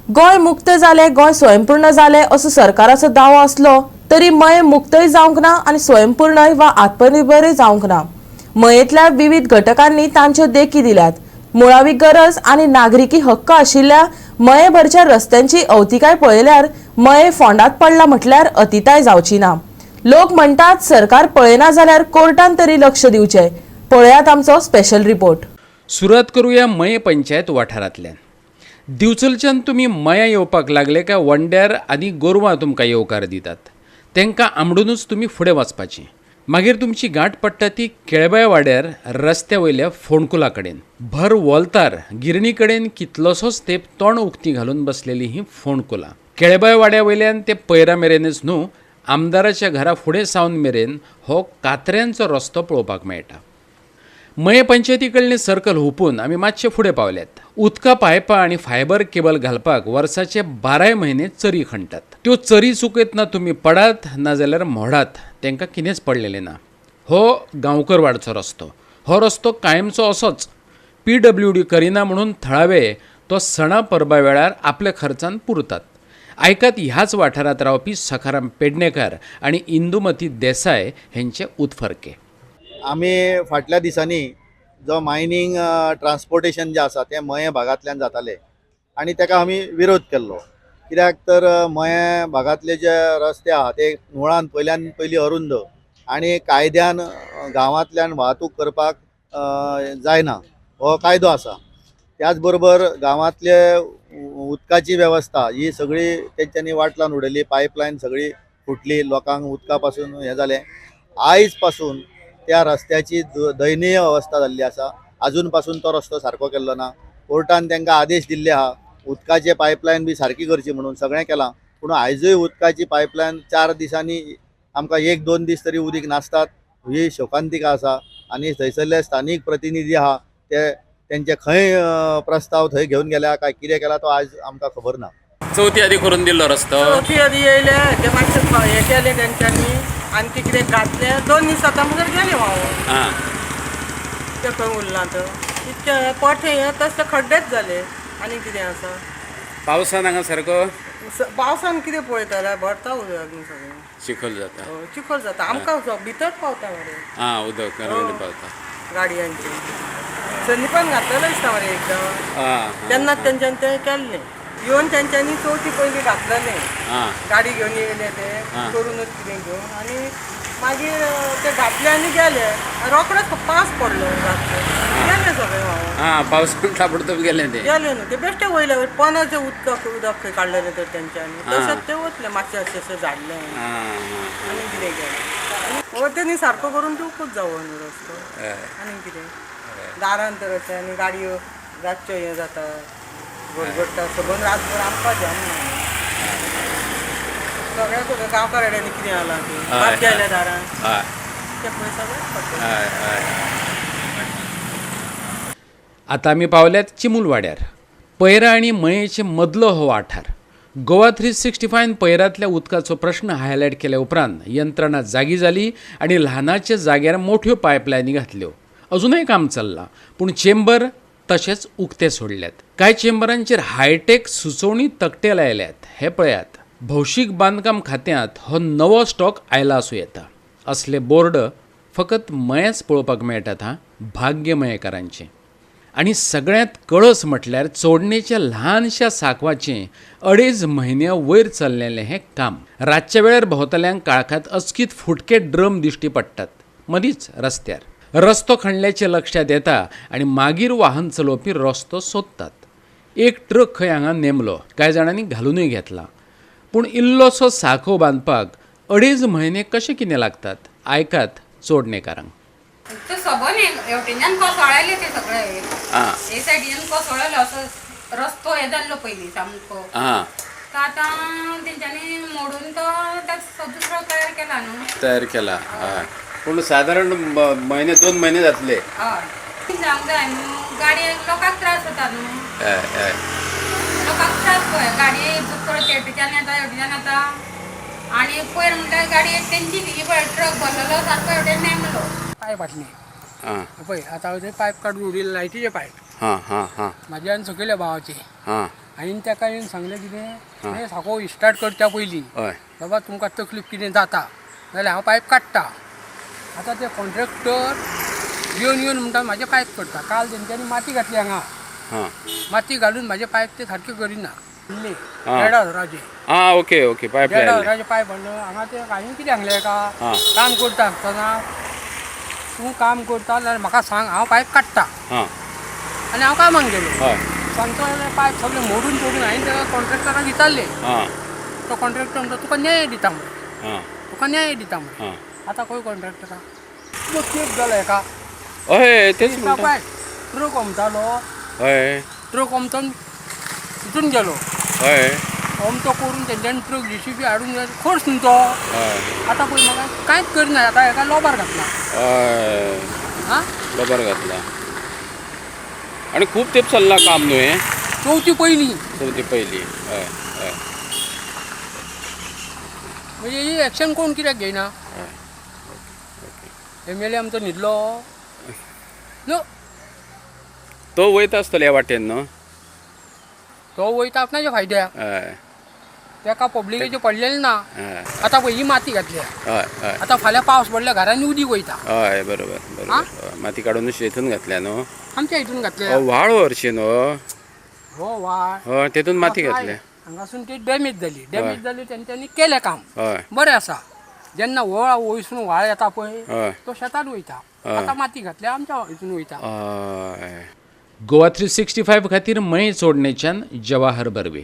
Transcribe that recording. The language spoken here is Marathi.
गोय मुक्त जाले, गोय स्वयंपूर्ण जाले असो सरकाराचो दावो असलो तरी मये मुक्तय जावंक ना आणि स्वयंपूर्णय वा आत्मनिर्भरय जावंक ना. मयेंतल्या विविध घटकांनी तांच्यो देखी दिल्यात. मुळावी गरज आणि नागरिकी हक्क आशिल्ल्या मयेभरच्या रस्त्यांची अवतिकाय पळयल्यार मये फोंडात पडला म्हटल्यार अतिताय जावची ना. लोक म्हणटात सरकार पळयना जाल्यार कोर्टान तरी लक्ष दिवचें. पळयात आमचो स्पेशल रिपोर्ट. सुरवात करूया मये पंचायत वाठारांतल्यान. दिवचलच्यान तुमी मया येवपाक लागले काय वंड्यार आनी गोरवां तुमकां येवकार दितात. तांकां आंबडूनच तुमी फुडें वचपाचें. मागीर तुमची गांठ पडटा ती केळबाय वाड्यार रस्त्या वयल्या फोंडकुला कडेन. भर वोलतार गिरणी कडेन कितलोसोच तेंप तोंड उक्ती घालून बसलेली ही फोंडकुला. केळबाय वाड्या वयल्यान ते पैरा मेरेनच न्हू, आमदाराच्या घरा फुडें सावन मेरेन हो कात्र्यांचो रस्तो पळोवपाक मेळटा. मये पंचायती कडलें सर्कल हुपून आमी मातशे फुडें पावल्यात. उदका पायपां आनी फायबर केबल घालपाक वर्साचे 12 म्हयने चरी खणटात. त्यो चरी चुकयतना तुमी पडात नाजाल्यार मोडात, तांकां कितेंच पडलेलें ना. हो गांवकर वाडचो रस्तो. हो रस्तो कायमचो असोच. PWD करिना म्हणून थळावे तो सणा परबा वेळार आपल्या खर्चान पुरतात. आयकात ह्याच वाठारांत रावपी सखाराम पेडणेकार आनी इंदुमती देसाय हेंचे उतफर्के. आमी फाटल्या दिसांनी जो मायनींग ट्रान्सपोर्टेशन जें आसा तें मये भागांतल्यान जातालें आनी ताका आमी विरोध केल्लो. कित्याक तर मये भागांतले जे रस्ते आहा ते मुळान पयल्यान पयली अरुंद आनी कायद्यान गांवांतल्यान वाहतूक करपाक जायना हो कायदो आसा. त्याच बरोबर गांवांतले उदकाची वेवस्था ही सगळी तेंच्यांनी वाट लावन उडयली. पायपलायन सगळी फुटली, लोकांक उदका पासून हें जालें. आयज पासून त्या रस्त्याची दयनीय अवस्था जाल्ली आसा. अजून पासून तो रस्तो सारको केल्लो ना. कोर्टान तांकां आदेश दिल्ले आहा उदकाचे पायपलायन बी सारकी करची म्हणून सगळें केलां. पूण आयजूय उदकाची पायपलायन 4 दिसांनी आमकां 1-2 दीस तरी उदीक नासतात. ही शोकांतिका आसा. आनी थंयसरले स्थानीक प्रतिनिधी आहा ते तेंचे खंय प्रस्ताव थंय घेवन गेल्या काय कितें केला तो आज आमकां खबर ना. चवथी आदी करून दिल्लो रस्तो. चवथी आदी येयले ते मातशे हे केले तेंच्यांनी आनी ती कितें घातले 2 दीस जाता म्हणून गेले व्हांवून. हां ते खंय उरलां तर इतके पोठे हे तसले खड्डेच जाले आनी कितें आसा. पावसान हांगा सारको पावसान कितें पळयताले भरता उदक न्ही सगळें. चिखल जाता. चिखल जाता आमकां भितर पावता मरे उदक पावता गाडयांचे. सलिपान घातलेलो दिसता मरे एकदां. तेन्नाच तेंच्यांनी तें केल्लें. येवन तेंच्यांनी चवथी पयलीं घातलेलें. गाडी घेवन येयले ते करूनच कितें घेवन आनी मागीर ते घातले आनी गेले. रोखडोच पावस पडलो गेले सगळे व्हांवून. पावसान ताबडतोब गेले ते गेले न्हू ते बेश्टे वयले पोनाचे उदक खंय काडलेले तर तेंच्यांनी तशेंच ते वतले मातशें अशें झाडलें आनी कितें केलें. हो तेणी सारको करून दिवकूच जावो न्हू रस्तो आनी कितें. दारान तर अशें आनी गाडयो रातच्यो हें जाता गडगडटा सगळं रातभर आमकां जमना. सगळ्या गांवकारांनी कितें जालां ती गेल्या दारान ते पळय सगळें पडटा. आतां आमी पावल्यात चिमूल वाड्यार. पैरा आनी मयेचे मदलो हो वाठार. गोवा 365 पैरांतल्या उदकाचो प्रश्न हायलायट केल्या उपरांत यंत्रणा जागी जाली आनी ल्हानाच्या जाग्यार मोठ्यो पायपलायनी घातल्यो. अजूनय काम चल्लां पूण चेंबर तशेंच उक्ते सोडल्यात. कांय चेंबरांचेर हायटेक सुचोवणी तकटे लायल्यात. हे पळयात. भौशीक बांदकाम खात्यांत हो नवो स्टॉक आयला आसूं येता. असले बोर्ड फकत मयेच पळोवपाक मेळटात भाग्य मयेकारांचें. आनी सगळ्यांत कळस म्हटल्यार चोडणेच्या ल्हानशा साकवाचें 2.5 म्हयन्या वयर चल्लेलें हें काम. रातच्या वेळार भोंवतल्यांक काळखांत अचकीत फुटके ड्रम दिश्टी पडटात मदींच रस्त्यार. रस्तो खणल्याचें लक्षांत येता आनी मागीर वाहन चलोवपी रस्तो सोदतात. एक ट्रक खंय हांगा नेमलो, कांय जाणांनी घालूनय घेतला. पूण इल्लोसो साखो बांदपाक 2.5 म्हयने कशे कितें लागतात आयकात चोडणेकारांक. तो सबन हेवटेच्यान कोसळ्ळेले ते सगळे हे सायडीन कोसळ्ळेलो असो रस्तो हे जाल्लो पयलीं सामको. आतां तेंच्यांनी मोडून तो दुसरो तयार केला न्हू. पूण सादारण म्हयने 2 म्हयने जातले. हय जावंक जाय न्हू. गाडयेक लोकांक त्रास जाता न्हू. लोकांक त्रास पळय गाडये हेवटेच्यान येता आनी पयर म्हणल्यार गाडी एक तेंची ती पळय ट्रक भरलेलो सारको हेवटेन नेमलो. पायप आसली पळय आतां हांव ते पायप काडून उडयले लायटीचे पायप. म्हाजे आनी सकयल्या भावाचे हांवें ताका येवन सांगलें कितें हें साको स्टार्ट करच्या पयलीं हय बाबा तुमकां तकलीफ कितें जाता जाल्यार हांव पायप काडटा. आतां ते कॉन्ट्रॅक्टर येवन म्हणटा म्हाजे पायप करता. काल तेंच्यांनी माती घातली हांगा, हां माती घालून म्हाजे पायप ते सारके करिना. हां. 1,500 आं ओके ओके पायप लायले 1,500 पायप हाडलो हांगा. ते हांवें कितें सांगलें हां. एका काम करता आसतना तूं काम करता जाल्यार म्हाका सांग, हांव पायप काडटा. हां आनी हांव कामाक गेलो. हय सांगता जाल्यार पायप सगळे मोडून हांवें ताका कॉन्ट्रॅक्टराक विचारलें. हां तो कॉन्ट्रॅक्टर म्हणटा तुका न्याय दिता म्हणून, हां तुका न्याय दिता म्हणून. हां आतां खंय कॉन्ट्रॅक्टरा तो केप जालो एका हय तेच एका म्हणटा पायप ट्रक ओमतालो. हय ट्रक ओमतून तितून गेलो. हय ओमतो करून तेंच्यांनी ट्रक JCB हाडून खोर्स न्हू तो. हय आतां पळय म्हाका कांयच करना. आतां एका लोबार घातला. हय हां बरोबर घातला. आनी खूब तेंप चल्लां काम न्हू हें चवथी पयलीं चवथी पयलीं. हय हय म्हणजे ही एक्शन कोण कित्याक घेयना. MLA आमचो न्हिदलो न्हू. तो वयता आसतलो ह्या वाटेन न्हू. तो वयता आपणाच्या फायद्याक. हय ताका पब्लिकेचे पडलेलें ना. हय आतां पळय ही माती घातल्या. हय हय आतां फाल्यां पावस पडल्यार घरांनी उदीक वयता. हय बरोबर बरोबर. हय, माती काडून शेतून घातल्या न्हू. आमच्या हितून घातल्या. व्हाळ हरशी न्हू. हो वाय हय तेतून माती घातल्या. हांगासून ती डॅमेज जाली तेंच्यांनी केलें काम हय बरें आसा. जेन्ना वयसून व्हाळ येता पळय हय तो शेतान वयता. आतां माती घातल्या आमच्या हितून वयता. हय गोवा 365 खातीर मयें सोडणेच्यान जवाहर बर्वे.